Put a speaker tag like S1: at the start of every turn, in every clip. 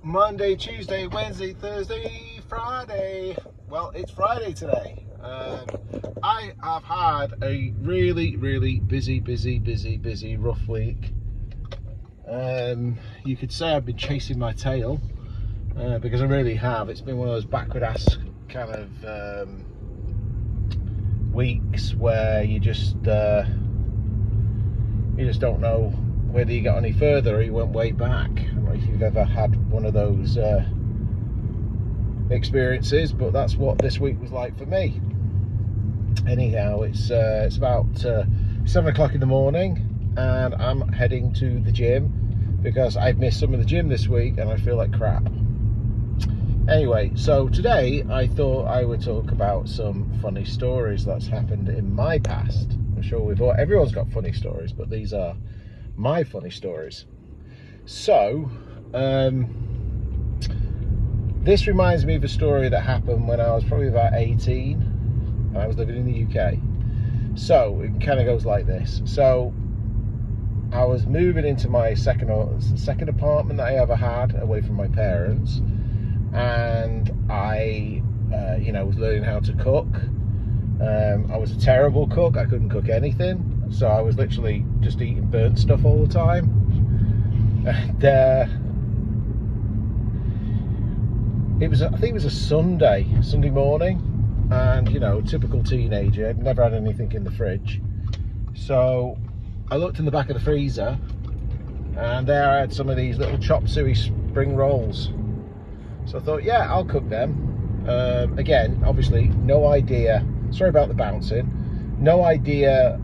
S1: Monday, Tuesday, Wednesday, Thursday, Friday. Well, it's Friday today. I have had a really busy, rough week. You could say I've been chasing my tail because I really have. It's been one of those backward ass kind of weeks where you just don't know whether you got any further or you went way back. I don't know if you've ever had one of those experiences, but that's what this week was like for me. Anyhow, it's about 7 o'clock in the morning and I'm heading to the gym because I've missed some of the gym this week and I feel like crap. Anyway, so today I thought I would talk about some funny stories that's happened in my past. I'm sure everyone's got funny stories, but these are my funny stories. So this reminds me of a story that happened when I was probably about 18 and I was living in the UK. So it kind of goes like this. So I was moving into my second apartment that I ever had away from my parents, and I was learning how to cook. I was a terrible cook. I couldn't cook anything. So I was literally just eating burnt stuff all the time. And I think it was a Sunday morning, and typical teenager, I'd never had anything in the fridge. So I looked in the back of the freezer, and there I had some of these little chop suey spring rolls. So I thought, yeah, I'll cook them. Again, obviously, no idea. Sorry about the bouncing. No idea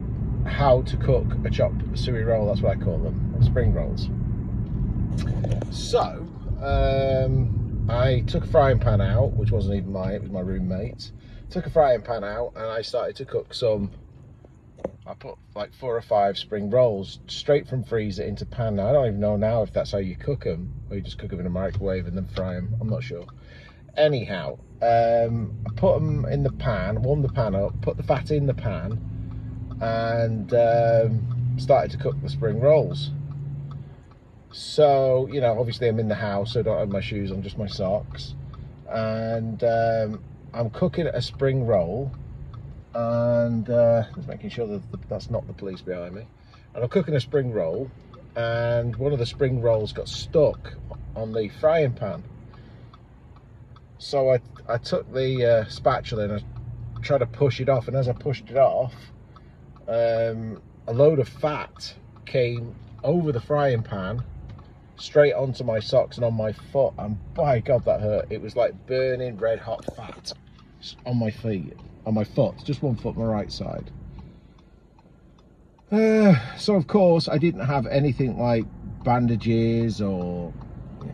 S1: how to cook a chop suey roll. That's what I call them, spring rolls. So I took a frying pan out, which wasn't even mine, it was my roommate's. Took a frying pan out and I started to cook some. I put like 4 or 5 spring rolls straight from freezer into pan. Now I don't even know now if that's how you cook them, or you just cook them in a microwave and then fry them. I'm not sure. Anyhow, I put them in the pan, warmed the pan up, put the fat in the pan, and started to cook the spring rolls. So, obviously I'm in the house, so I don't have my shoes on, just my socks. And I'm cooking a spring roll, and just making sure that that's not the police behind me. And I'm cooking a spring roll, and one of the spring rolls got stuck on the frying pan. So I took the spatula and I tried to push it off, and as I pushed it off, a load of fat came over the frying pan straight onto my socks and on my foot, and by God that hurt. It was like burning red hot fat on my feet, on my foot, just one foot, my right side. So of course I didn't have anything like bandages or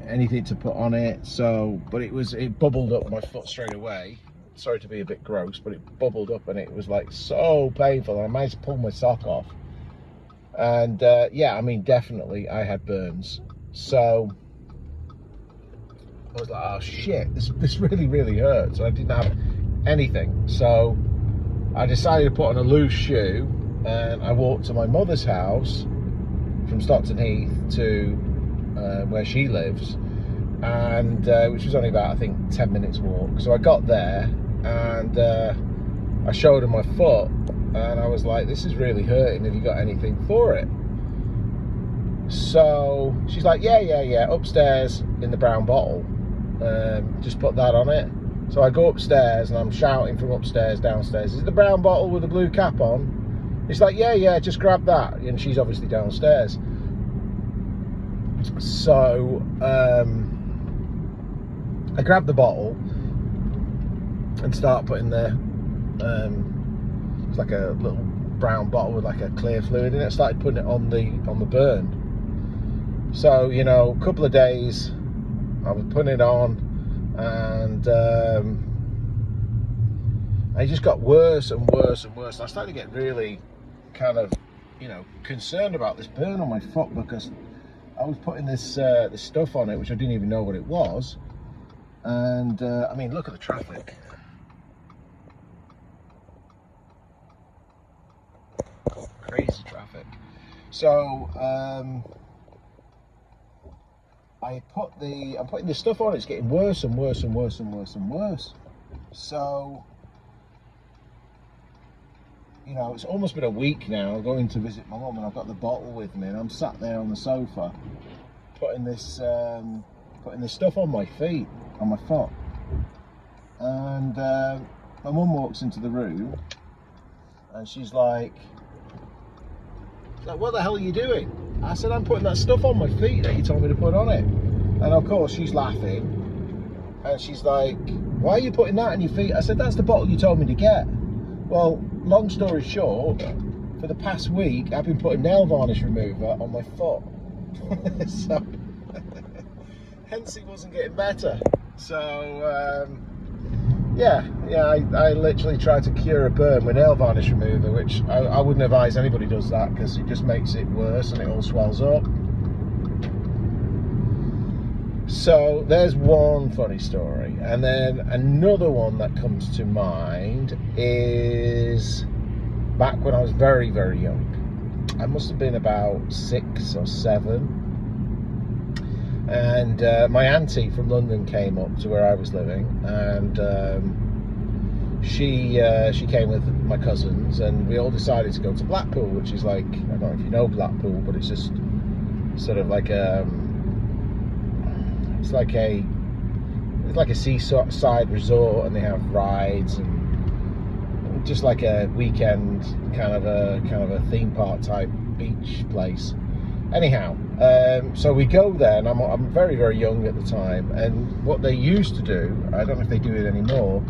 S1: anything to put on it, but it bubbled up my foot straight away. Sorry to be a bit gross, but it bubbled up and it was like so painful. I managed to pull my sock off, and yeah, I mean, definitely I had burns. So I was like, oh shit, this really hurts. I didn't have anything, so I decided to put on a loose shoe, and I walked to my mother's house from Stockton Heath to where she lives, and which was only about, I think, 10 minutes walk. So I got there and I showed her my foot, and I was like, this is really hurting, have you got anything for it? So she's like, yeah, upstairs in the brown bottle, just put that on it. So I go upstairs and I'm shouting from upstairs downstairs, is it the brown bottle with the blue cap on? It's like, yeah, just grab that. And she's obviously downstairs. So I grabbed the bottle and start putting it's like a little brown bottle with like a clear fluid in it. I started putting it on the burn. So, a couple of days I was putting it on, and it just got worse and worse. And I started to get really kind of, concerned about this burn on my foot, because I was putting this stuff on it, which I didn't even know what it was. And I mean, look at the traffic. Crazy traffic. So I'm putting this stuff on. It's getting worse and worse and worse and worse and worse. So, you know, it's almost been a week now. I'm going to visit my mum, and I've got the bottle with me, and I'm sat there on the sofa, putting this stuff on my feet, on my foot. And my mum walks into the room, and she's like, "What the hell are you doing?" I said, "I'm putting that stuff on my feet that you told me to put on it." And of course she's laughing, and she's like, "Why are you putting that on your feet?" I said, "That's the bottle you told me to get." Well, long story short, for the past week I've been putting nail varnish remover on my foot. So hence it wasn't getting better. So yeah, I literally tried to cure a burn with nail varnish remover, which I wouldn't advise anybody does that, because it just makes it worse and it all swells up. So there's one funny story, and then another one that comes to mind is back when I was very, very young. I must have been about 6 or 7. And my auntie from London came up to where I was living, and she came with my cousins, and we all decided to go to Blackpool, which is like, I don't know if you know Blackpool, but it's just sort of like it's like a seaside resort, and they have rides and just like a weekend kind of a theme park type beach place. Anyhow, so we go there, and I'm very, very young at the time, and what they used to do, I don't know if they do it anymore,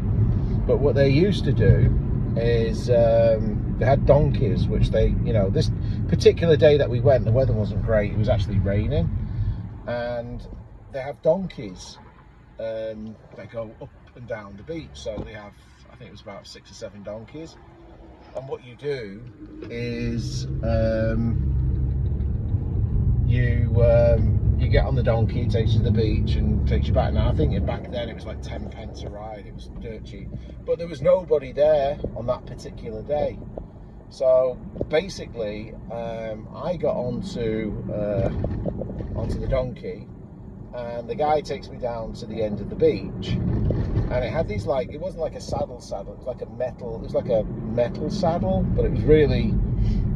S1: but what they used to do is they had donkeys, which they, you know, this particular day that we went, the weather wasn't great, it was actually raining, and they have donkeys that go up and down the beach. So they have, I think it was about 6 or 7 donkeys, and what you do is you get on the donkey, it takes you to the beach and takes you back. Now I think back then it was like 10 pence a ride, it was dirt cheap, but there was nobody there on that particular day. So basically I got onto the donkey, and the guy takes me down to the end of the beach, and it had these, like, it wasn't like a saddle, it was like a metal saddle, but it was really,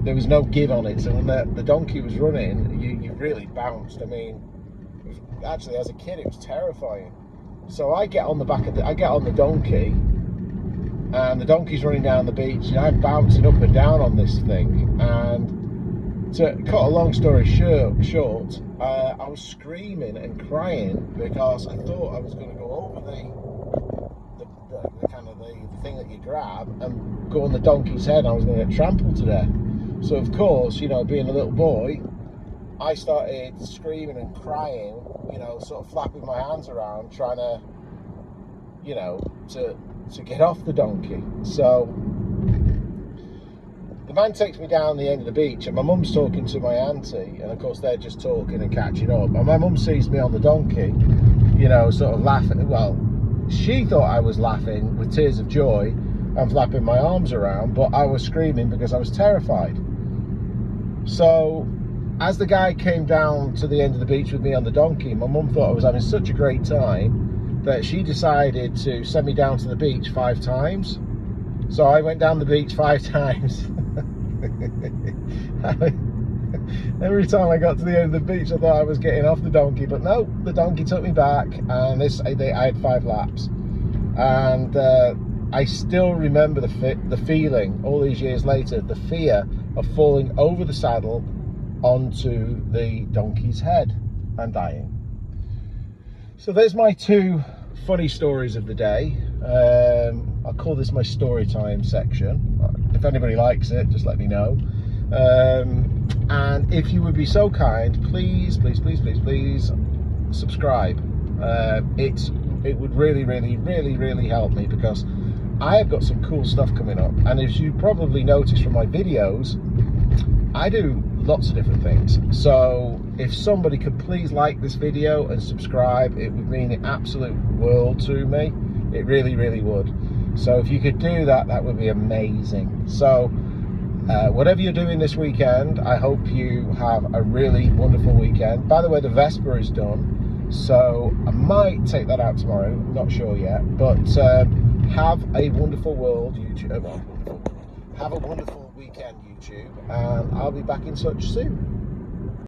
S1: there was no give on it. So when the donkey was running, you really bounced. I mean, actually, as a kid, it was terrifying. So I get on the donkey, and the donkey's running down the beach, and I'm bouncing up and down on this thing. And to cut a long story short, I was screaming and crying because I thought I was going to go over the kind of the thing that you grab and go on the donkey's head. I was going to get trampled to death. So of course, you know, being a little boy, I started screaming and crying, you know, sort of flapping my hands around, trying to, you know, to get off the donkey. So the man takes me down the end of the beach, and my mum's talking to my auntie, and of course they're just talking and catching up. And my mum sees me on the donkey, you know, sort of laughing. Well, she thought I was laughing with tears of joy and flapping my arms around, but I was screaming because I was terrified. So as the guy came down to the end of the beach with me on the donkey, my mum thought I was having such a great time that she decided to send me down to the beach 5 times. So I went down the beach 5 times. Every time I got to the end of the beach, I thought I was getting off the donkey, but no, the donkey took me back, and I had 5 laps. And I still remember the feeling, all these years later, the fear of falling over the saddle onto the donkey's head and dying. So there's my 2 funny stories of the day. I'll call this my story time section. If anybody likes it, just let me know. And if you would be so kind, please subscribe. It would really help me, because I have got some cool stuff coming up, and as you probably noticed from my videos, I do lots of different things. So if somebody could please like this video and subscribe, it would mean the absolute world to me. It really would. So if you could do that, that would be amazing. So whatever you're doing this weekend, I hope you have a really wonderful weekend. By the way, the Vespa is done. So I might take that out tomorrow, I'm not sure yet. But have a wonderful world, YouTube. Have a wonderful weekend, YouTube, and I'll be back in touch soon.